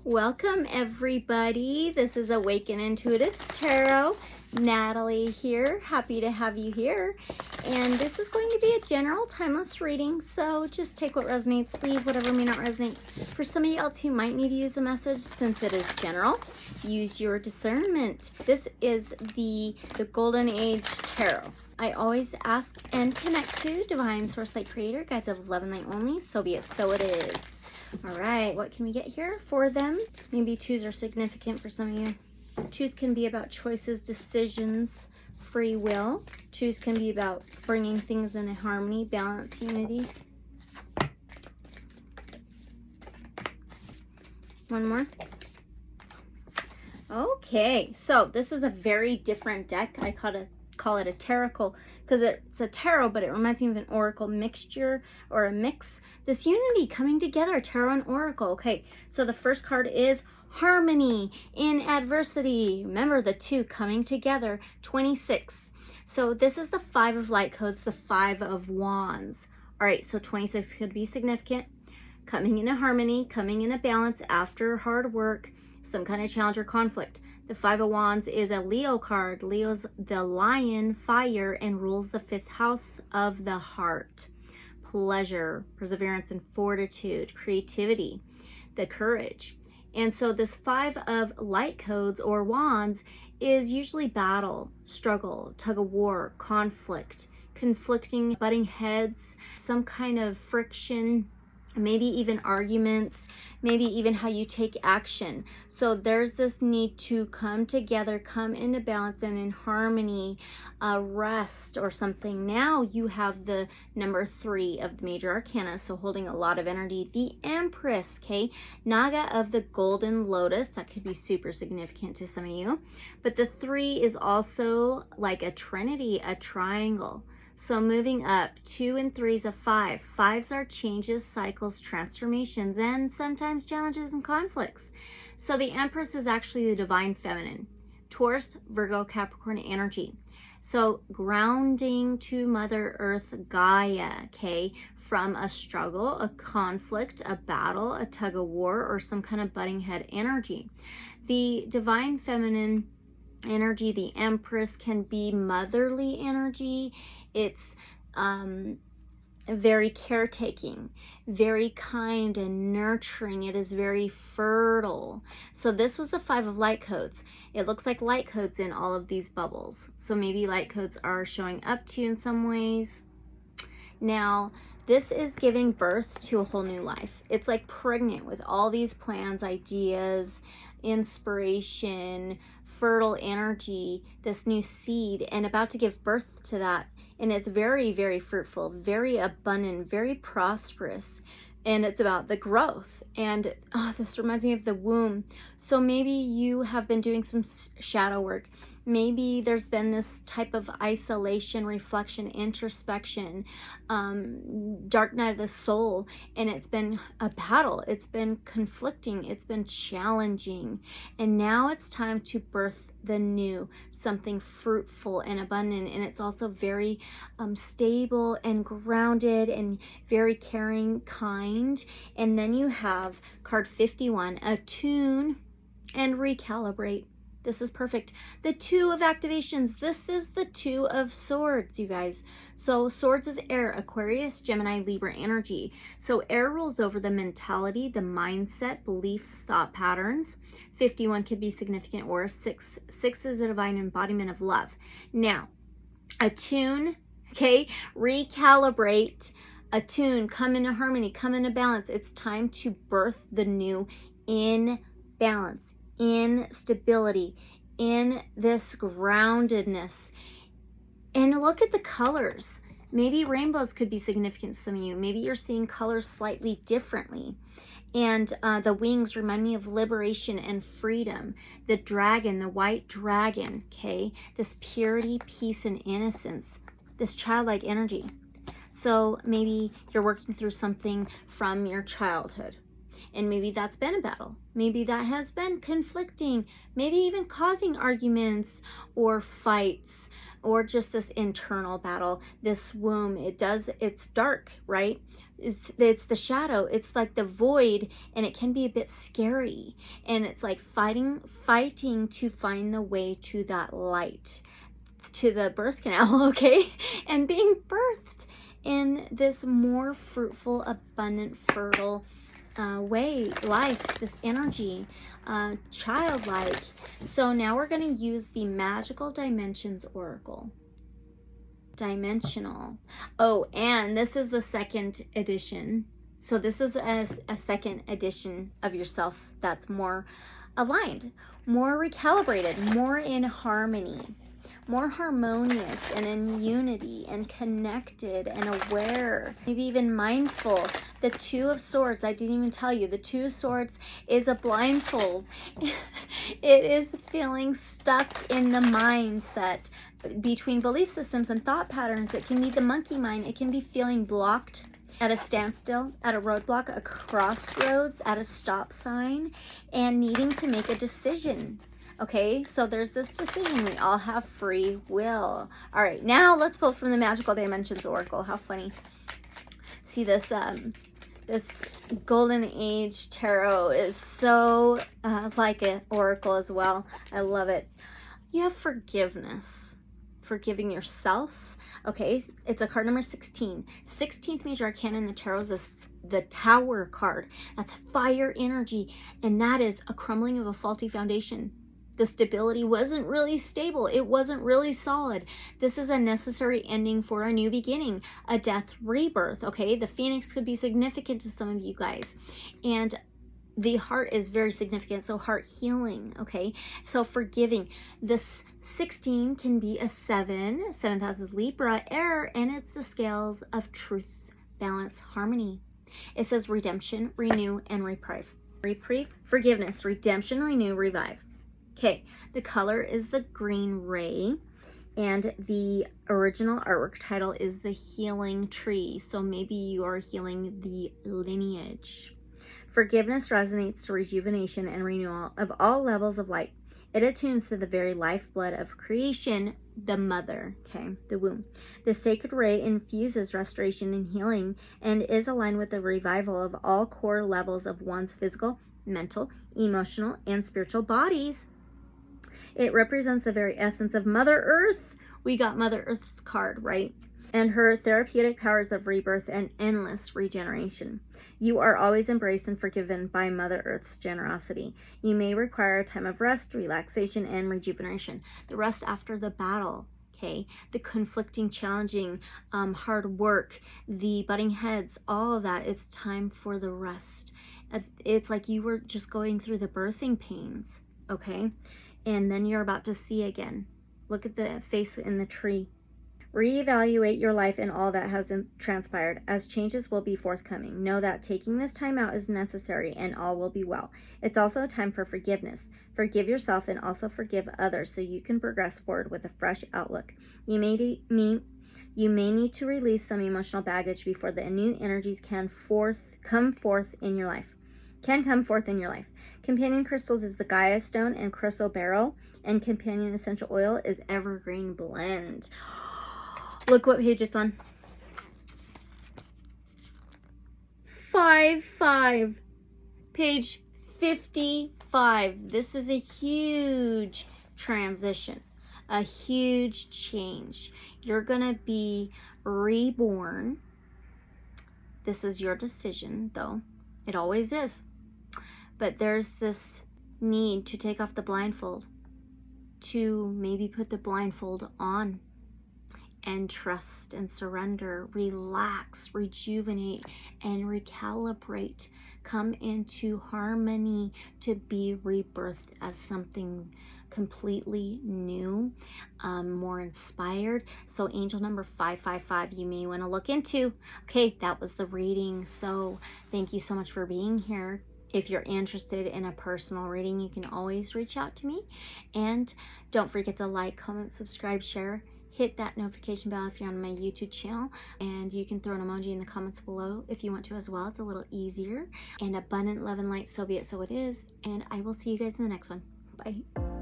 Welcome everybody. This is Awaken Intuitives Tarot. Natalie here. Happy to have you here. And this is going to be a general timeless reading. So just take what resonates, leave whatever may not resonate. For somebody else who might need to use a message, since it is general, use your discernment. This is the Golden Age Tarot. I always ask and connect to Divine Source Light Creator, guides of love and light only. So be it, so it is. All right, what can we get here for them? Maybe twos are significant for some of you. Twos can be about choices, decisions, free will. Twos can be about bringing things into harmony, balance, unity. One more. Okay, so this is a very different deck. I call it a tarot because it's a tarot, but it reminds me of an oracle mixture or a mix. This unity coming together, tarot and oracle. Okay, so the first card is harmony in adversity. Remember the two coming together, 26. So this is the 5 of light codes, the 5 of wands. All right, so 26 could be significant. Coming in a harmony, coming in a balance after hard work, some kind of challenge or conflict. The 5 of Wands is a Leo card. Leo's the lion, fire, and rules the 5th house of the heart. Pleasure, perseverance, and fortitude, creativity, the courage. And so this 5 of light codes or wands is usually battle, struggle, tug of war, conflict, conflicting, butting heads, some kind of friction, maybe even arguments, maybe even how you take action. So there's this need to come together, come into balance and in harmony, rest or something. Now you have the number 3 of the major arcana, so holding a lot of energy. The Empress, okay? Naga of the Golden Lotus, that could be super significant to some of you. But the 3 is also like a trinity, a triangle. So moving up, 2 and 3 is a 5. 5s are changes, cycles, transformations, and sometimes challenges and conflicts. So the Empress is actually the divine feminine. Taurus, Virgo, Capricorn energy. So grounding to Mother Earth, Gaia, okay? From a struggle, a conflict, a battle, a tug of war, or some kind of butting head energy. The divine feminine energy, the Empress, can be motherly energy. It's very caretaking, very kind and nurturing. It is very fertile. So this was the 5 of light codes. It looks like light codes in all of these bubbles. So maybe light codes are showing up to you in some ways. Now, this is giving birth to a whole new life. It's like pregnant with all these plans, ideas, inspiration, fertile energy, this new seed, and about to give birth to that. And it's very, very fruitful, very abundant, very prosperous. And it's about the growth. And this reminds me of the womb. So maybe you have been doing some shadow work. Maybe there's been this type of isolation, reflection, introspection, dark night of the soul, and it's been a battle. It's been conflicting. It's been challenging. And now it's time to birth the new, something fruitful and abundant. And it's also very stable and grounded and very caring, kind. And then you have card 51, attune and recalibrate. This is perfect. The 2 of activations. This is the 2 of swords, you guys. So swords is air, Aquarius, Gemini, Libra energy. So air rules over the mentality, the mindset, beliefs, thought patterns. 51 could be significant, or 6. 6 is a divine embodiment of love. Now, attune, okay? Recalibrate, attune, come into harmony, come into balance. It's time to birth the new in balance, in stability, in this groundedness. And look at the colors. Maybe rainbows could be significant to some of you. Maybe you're seeing colors slightly differently. And the wings remind me of liberation and freedom. The dragon, the white dragon, okay? This purity, peace, and innocence. This childlike energy. So maybe you're working through something from your childhood. And maybe that's been a battle. Maybe that has been conflicting, maybe even causing arguments or fights or just this internal battle, this womb. It's dark, right? It's the shadow. It's like the void, and it can be a bit scary. And it's like fighting to find the way to that light, to the birth canal, okay? And being birthed in this more fruitful, abundant, fertile life, this energy, childlike. So now we're going to use the Magical Dimensions Oracle. Dimensional. Oh, and this is the second edition. So this is a second edition of yourself that's more aligned, more recalibrated, more in harmony, more harmonious and in unity and connected and aware, maybe even mindful. The Two of Swords, I didn't even tell you, the Two of Swords is a blindfold. It is feeling stuck in the mindset between belief systems and thought patterns. It can be the monkey mind. It can be feeling blocked at a standstill, at a roadblock, a crossroads, at a stop sign, and needing to make a decision. Okay, so there's this decision. We all have free will. All right, now let's pull from the Magical Dimensions Oracle. How funny. See this, this Golden Age Tarot is so like an oracle as well. I love it. You have forgiveness. Forgiving yourself. Okay, it's a card number 16. 16th major arcana in the tarot is the Tower card. That's fire energy, and that is a crumbling of a faulty foundation. The stability wasn't really stable. It wasn't really solid. This is a necessary ending for a new beginning, a death rebirth, okay? The Phoenix could be significant to some of you guys. And the heart is very significant, so heart healing, okay? So forgiving. This 16 can be a 7. 7th house is Libra, air, and it's the scales of truth, balance, harmony. It says redemption, renew, and reprieve. Reprieve, forgiveness, redemption, renew, revive. Okay, the color is the green ray, and the original artwork title is the Healing Tree. So maybe you are healing the lineage. Forgiveness resonates to rejuvenation and renewal of all levels of light. It attunes to the very lifeblood of creation, the mother, okay, the womb. The sacred ray infuses restoration and healing and is aligned with the revival of all core levels of one's physical, mental, emotional, and spiritual bodies. It represents the very essence of Mother Earth. We got Mother Earth's card, right? And her therapeutic powers of rebirth and endless regeneration. You are always embraced and forgiven by Mother Earth's generosity. You may require a time of rest, relaxation, and rejuvenation. The rest after the battle, okay? The conflicting, challenging, hard work, the butting heads, all of that. It's time for the rest. It's like you were just going through the birthing pains, okay? And then you're about to see again. Look at the face in the tree. Reevaluate your life and all that has transpired, as changes will be forthcoming. Know that taking this time out is necessary and all will be well. It's also a time for forgiveness. Forgive yourself and also forgive others so you can progress forward with a fresh outlook. You may need to release some emotional baggage before the new energies can come forth in your life. Companion crystals is the Gaia stone and chrysoberyl, and companion essential oil is evergreen blend. Look what page it's on. 5-5. Page 55. This is a huge transition, a huge change. You're gonna be reborn. This is your decision, though. It always is. But there's this need to take off the blindfold, to maybe put the blindfold on and trust and surrender, relax, rejuvenate, and recalibrate. Come into harmony to be rebirthed as something completely new, more inspired. So angel number 555, you may want to look into. Okay, that was the reading. So thank you so much for being here. If you're interested in a personal reading, you can always reach out to me. And don't forget to like, comment, subscribe, share. Hit that notification bell if you're on my YouTube channel. And you can throw an emoji in the comments below if you want to as well. It's a little easier. And abundant love and light, so be it, so it is. And I will see you guys in the next one. Bye.